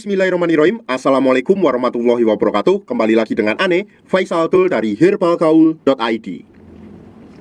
Bismillahirrahmanirrahim. Assalamualaikum warahmatullahi wabarakatuh. Kembali lagi dengan Ane, Faisal Tul dari herbalgaul.id.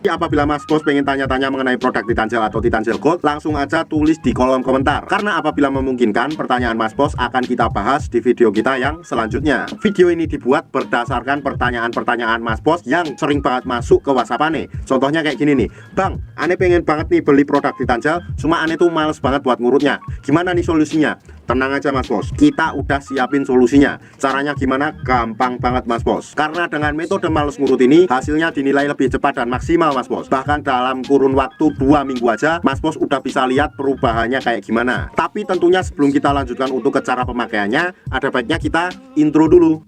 Apabila Mas Bos pengen tanya-tanya mengenai produk Titan Gel atau Titan Gel Gold, langsung aja tulis di kolom komentar. Karena apabila memungkinkan, pertanyaan Mas Bos akan kita bahas di video kita yang selanjutnya. Video ini dibuat berdasarkan pertanyaan-pertanyaan Mas Bos yang sering banget masuk ke WhatsApp Ane. Contohnya kayak gini nih, Bang, Ane pengen banget nih beli produk Titan Gel, cuma Ane tuh males banget buat ngurutnya. Gimana nih solusinya? Tenang aja Mas Bos, kita udah siapin solusinya. Caranya gimana? Gampang banget Mas Bos. Karena dengan metode males ngurut ini, hasilnya dinilai lebih cepat dan maksimal Mas Bos. Bahkan dalam kurun waktu 2 minggu aja, Mas Bos udah bisa lihat perubahannya kayak gimana. Tapi tentunya sebelum kita lanjutkan untuk ke cara pemakaiannya, ada baiknya kita intro dulu.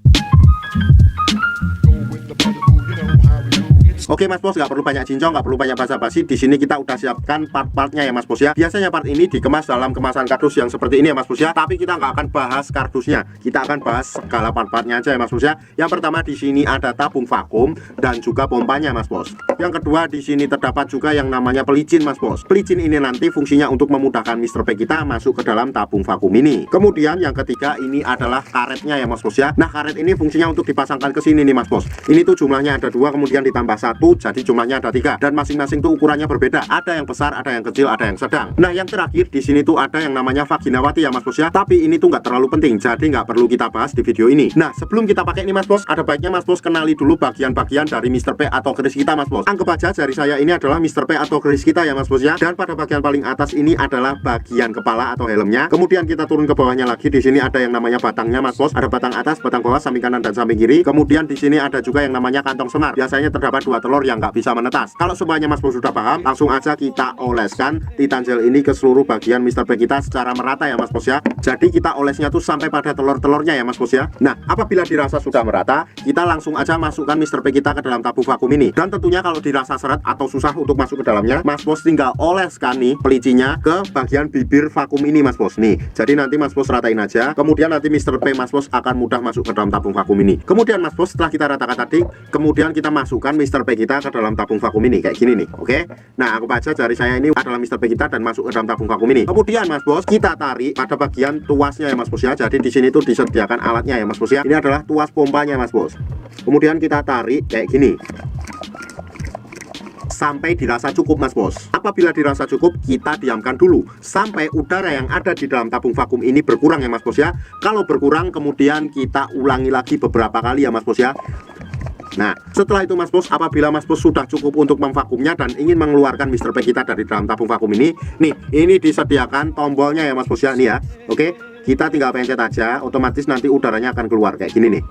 Oke Mas Bos, nggak perlu banyak cincong, nggak perlu banyak basa-basi. Di sini kita udah siapkan part-partnya ya Mas Bos ya. Biasanya part ini dikemas dalam kemasan kardus yang seperti ini ya Mas Bos ya. Tapi kita nggak akan bahas kardusnya, kita akan bahas segala part-partnya aja ya Mas Bos ya. Yang pertama di sini ada tabung vakum dan juga pompanya Mas Bos. Yang kedua di sini terdapat juga yang namanya pelicin Mas Bos. Pelicin ini nanti fungsinya untuk memudahkan Mr. P kita masuk ke dalam tabung vakum ini. Kemudian yang ketiga ini adalah karetnya ya Mas Bos ya. Nah karet ini fungsinya untuk dipasangkan ke sini nih Mas Bos. Ini tuh jumlahnya ada 2, kemudian ditambah 1, jadi jumlahnya ada 3 dan masing-masing tuh ukurannya berbeda. Ada yang besar, ada yang kecil, ada yang sedang. Nah yang terakhir di sini tuh ada yang namanya vaginawati ya Mas Bos ya. Tapi ini tuh nggak terlalu penting, jadi nggak perlu kita bahas di video ini. Nah sebelum kita pakai ini Mas Bos, ada baiknya Mas Bos kenali dulu bagian-bagian dari Mr. P atau keris kita Mas Bos. Anggap aja jari saya ini adalah Mr. P atau keris kita ya Mas Bos ya. Dan pada bagian paling atas ini adalah bagian kepala atau helmnya. Kemudian kita turun ke bawahnya lagi. Di sini ada yang namanya batangnya Mas Bos. Ada batang atas, batang bawah, samping kanan dan samping kiri. Kemudian di sini ada juga yang namanya kantong semar. Biasanya terdapat 2 telur yang nggak bisa menetas. Kalau semuanya Mas Bos sudah paham, langsung aja kita oleskan Titan Gel ini ke seluruh bagian Mr. P kita secara merata ya Mas Bos ya. Jadi kita olesnya tuh sampai pada telur-telurnya ya Mas Bos ya. Nah apabila dirasa sudah merata, kita langsung aja masukkan Mr. P kita ke dalam tabung vakum ini. Dan tentunya kalau dirasa seret atau susah untuk masuk ke dalamnya, Mas Bos tinggal oleskan nih pelicinya ke bagian bibir vakum ini Mas Bos nih. Jadi nanti Mas Bos ratain aja, kemudian nanti Mr. P Mas Bos akan mudah masuk ke dalam tabung vakum ini. Kemudian Mas Bos setelah kita ratakan tadi, kemudian kita masukkan Mr. P kita ke dalam tabung vakum ini kayak gini nih, oke? Nah aku baca jari saya ini adalah Mr. P kita dan masuk ke dalam tabung vakum ini. Kemudian Mas Bos kita tarik pada bagian tuasnya ya Mas Bos ya. Jadi di sini tuh disediakan alatnya ya Mas Bos ya. Ini adalah tuas pompanya Mas Bos. Kemudian kita tarik kayak gini sampai dirasa cukup Mas Bos. Apabila dirasa cukup, kita diamkan dulu sampai udara yang ada di dalam tabung vakum ini berkurang ya Mas Bos ya. Kalau berkurang kemudian kita ulangi lagi beberapa kali ya Mas Bos ya. Nah setelah itu Mas Bos, apabila Mas Bos sudah cukup untuk memvakumnya dan ingin mengeluarkan Mr. P kita dari dalam tabung vakum ini, nih ini disediakan tombolnya ya Mas Bos ya, nih ya, oke? Kita tinggal pencet aja, otomatis nanti udaranya akan keluar kayak gini nih.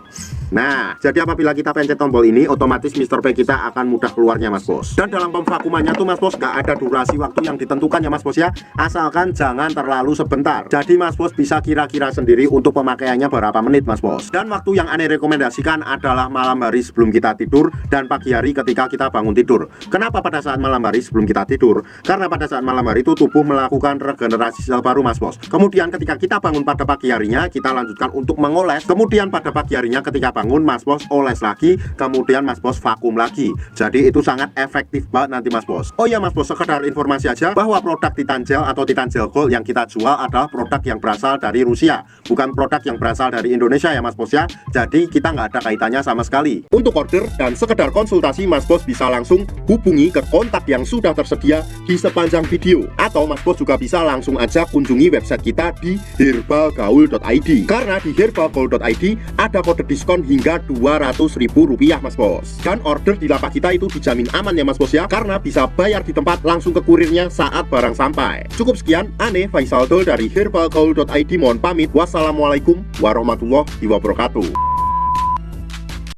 Nah, jadi apabila kita pencet tombol ini, otomatis Mr. P kita akan mudah keluarnya Mas Bos. Dan dalam pemvakumannya tuh Mas Bos gak ada durasi waktu yang ditentukan ya Mas Bos ya. Asalkan jangan terlalu sebentar. Jadi Mas Bos bisa kira-kira sendiri untuk pemakaiannya berapa menit Mas Bos. Dan waktu yang Ane rekomendasikan adalah malam hari sebelum kita tidur dan pagi hari ketika kita bangun tidur. Kenapa pada saat malam hari sebelum kita tidur? Karena pada saat malam hari itu tubuh melakukan regenerasi sel baru Mas Bos. Kemudian ketika kita bangun pada pagi harinya, kita lanjutkan untuk mengoles. Kemudian pada pagi harinya ketika bangun Mas Bos oles lagi, kemudian Mas Bos vakum lagi. Jadi itu sangat efektif banget nanti Mas Bos. Oh ya Mas Bos, sekedar informasi aja bahwa produk Titan Gel atau Titan Gel Gold yang kita jual adalah produk yang berasal dari Rusia, bukan produk yang berasal dari Indonesia ya Mas Bos ya. Jadi kita nggak ada kaitannya sama sekali. Untuk order dan sekedar konsultasi, Mas Bos bisa langsung hubungi ke kontak yang sudah tersedia di sepanjang video. Atau Mas Bos juga bisa langsung aja kunjungi website kita di herbalgaul.id. Karena di herbalgaul.id ada kode diskon hingga Rp200.000 Mas Bos. Dan order di lapak kita itu dijamin aman ya Mas Bos ya, karena bisa bayar di tempat langsung ke kurirnya saat barang sampai. Cukup sekian, Ane Faisal Tul dari herbalgaul.id mohon pamit. Wassalamualaikum warahmatullahi wabarakatuh.